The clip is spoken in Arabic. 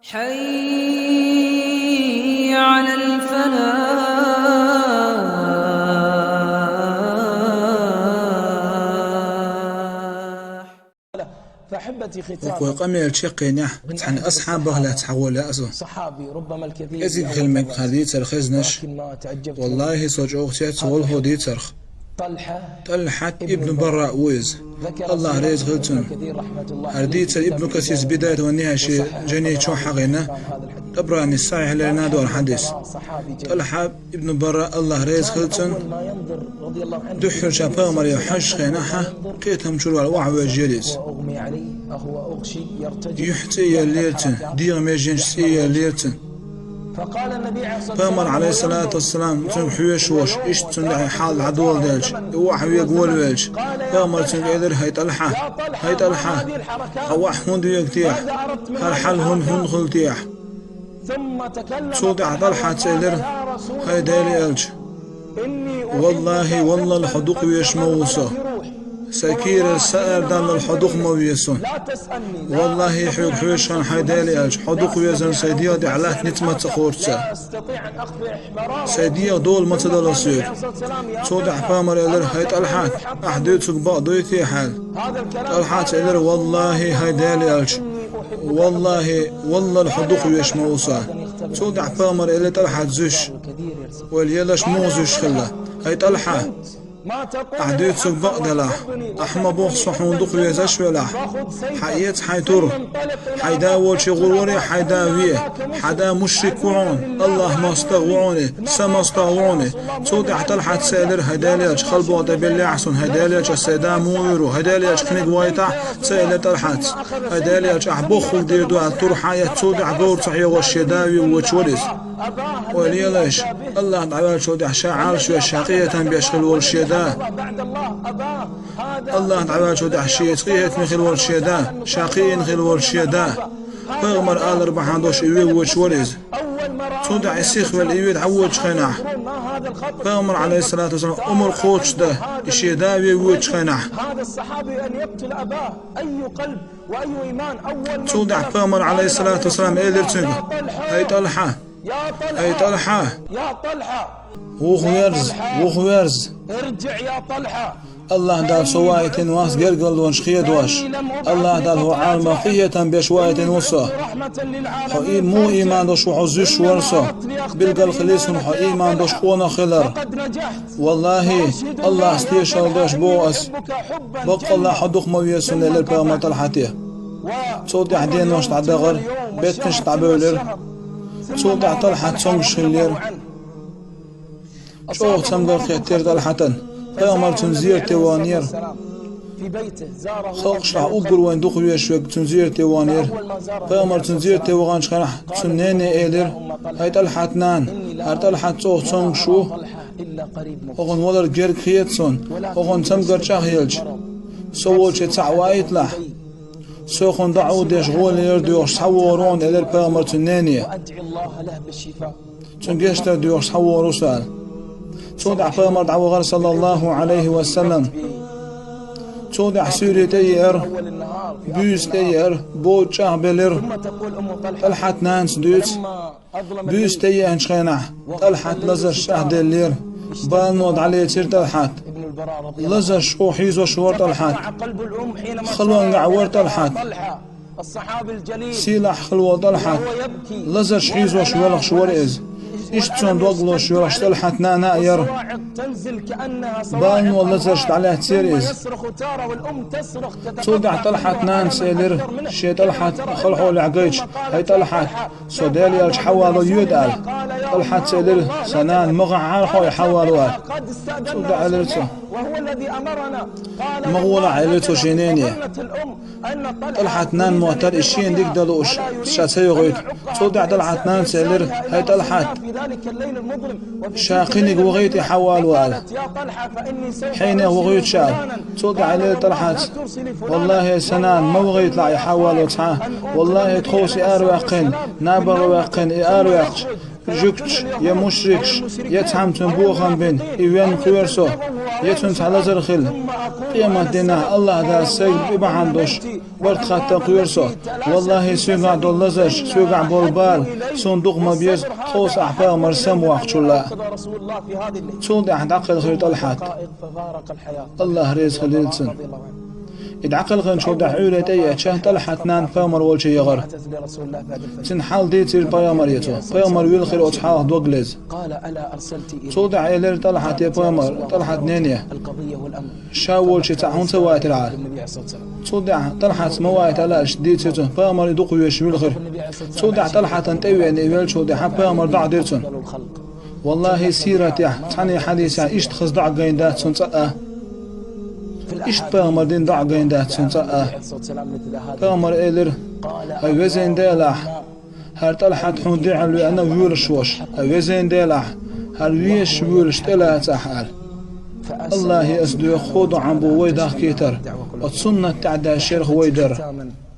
حي على الفلاح. فأحبتي ختام وقام الشقينة عن أصحابه لا تحول أسو صحابي ربما الكثير إذ كلمة خديت الخزنش لكن ما تعجبت والله صجوغتيت والهودي ترخ طلحة ابن براء ويز الله ريز غلتن أرديت ابن كسيس بداية والنهاية جني شو حقنا طبراني الصحيح لنا دور حديث طلحة ابن براء الله ريز غلتن دحر شابا مريو حش خيناحة قيتهم شروع الوعوة جيريز يحتي يليرتن دير ميجنش سي يليرتن فقال النبي فامر عليه الصلاة والسلام تن حويش وش إيش تن حال عدول دالش وحوي يقول ويلش فامر تن قدر هاي طلحة خواح هون يكتيح هالحل هون خلتيح ثم تكلم صودع طلحة تسيلر هاي دالي ألش والله الحدوق ويشموصه سكير السائر دان الحدوق مويسون والله حيوك حويشان حيدالي ألش حدوق ويزن سيدية دي علاه نتمة تخورتسا سيدية دول ما تدلسير صودع فامر إلر هاي طلحات أحديتك بعضو يتيحال طلحات إلر والله هاي دالي ألش والله الحدوق ويشموصه صودع فامر إلر طلحات زش واليلش مو زش خلا هاي طلحة أحديت سوق بقدله أحمى بوخ صحون دق ويزش ولا حيات حيتور حيداول شغوري حيداويه حدا مشرك وعون الله ما استغوعوني سما استغوعوني صودع طلحة سالر هدالياج خلبو بالله عسون هدالياج السيدا مويرو هدالياج كنيق وايتع سالر طلحة هدالياج أحبوخ دير دوا تور حياة صودع قور صحيح والشداوي وشوريس وليلاش الله تعالى صودع شاعر شو شاقية بيشغل والشداوي الله تعالى شو دحشية قيهة نخل والشيدا شاقي نخل والشيدا فغمر آل ربحان إيوه وشوريز صدع السيخ والإيوه عوج خناح فغمر عليه الصلاة والسلام أمر خوش ده الشيدا ويوج خناح هذا الصحابي أن يقتل أباه أي قلب وأي إيمان أول صدع فغمر عليه الصلاة والسلام إيدرتنج هاي طلحة يا طلحة وخويرز ارجع يا طلحة الله دال سوايت واس قرقل ونشخيد واش الله دال هو عالم قية بشوايت وصا حقي مو إيمان دوش وحزش ورصا بالقل خليس حقي إيمان دوش خونا خلر والله الله استيشال دوش بوأس بق الله حدوخ مويسون للبامة طلحتيه صوت يحدين واش تعدغر بيت نش تعبولر صوت طلحة تسمش اللير شوق سمقر خيتير طلحة فأمر تنزير توانير خلق شرح أقر وين دخل يشوك تنزير توانير فأمر تنزير توغان شرح تنيني إيلر هاي طلحة نان هاي طلحة صوغ تسمق شو أغن ولر جير خيتسون أغن سمقر شاهيلج سوول شي تعوايت لح سوخن دعو ديش غول يرديوش حورون إلر فأمر تنيني تنقشتر ديوش حورو سال تودع فامر دعوة صلى الله عليه وسلم تودع سوري تير بوز تير بود شهبلر طلحة نانس دوت بوز تير انشخينح طلحة لزر شهد اللير بالنود عليه تير طلحة لزر شو حيزو شور طلحة خلوان قعور طلحة سيلح خلوة طلحة لزر شحيزو شوالخ شوارئز إشتون دوغلو شورش طلحة نانا ير بان والله زرشت عليه تيريز تودع طلحة نان سيلر شي طلحة خلحو العقيج هاي طلحة سودالي الش حوالو يودال طلحة سيلر سنان مغع عارحو يحوالوها تودع لرتو وهو الذي أمرنا مغولة عيلتو جينيني طلحة نان موتر إشين ديك دلوش شاسيو غيت تودع طلحة نان سيلر هاي طلحة شاقيني وغيت يحوال وال حين وغيت شاب تودع عليه طلحة والله سنان ما وغيت لا يحوال وتعاه والله تخوسي أرواقين نابر واقين أرواق جكت يا مشركش يتهم تنبوخن بين إيوان كويرسو يتون على زرخل قيمة دينا الله دا سيد ببعندوش ورد خاطة قيرسو والله سوغع دولزش سوغع بولبال صندوق مبيز خوص أحبا مرسم وقتشولا صندوق عقل خير طلحات الله ريز خليلسن إدعقل خن شو دعولة أيه شه طلحت نان فامر والشي يغر سن حال دي تصير بيامر يتو بيامر ويلخير أصحاه دوغلز شو دع إلير طلحت يا بيامر طلحت نينيا شاو والشي تعون سوات العال شو دع طلحت موات علاش دي تيتو بيامر يدوق ويش ويلخير شو دع طلحت انتوي أن إيوال شو دع بيامر دع ديرتون والله سيرة تعني حديثة إيش تخص دع قيندات سنسأه إيش بيامر دين دع قيندات سنسأه بيامر إلير هاي وزين ديلاح هر طلحت حون دي على أنا ويرش وش هاي وزين ديلاح هر ويش ويرش تلا حال الله يسدو خود عن بو ويداخ كيتر وتصنت تعدى الشيخ ويدر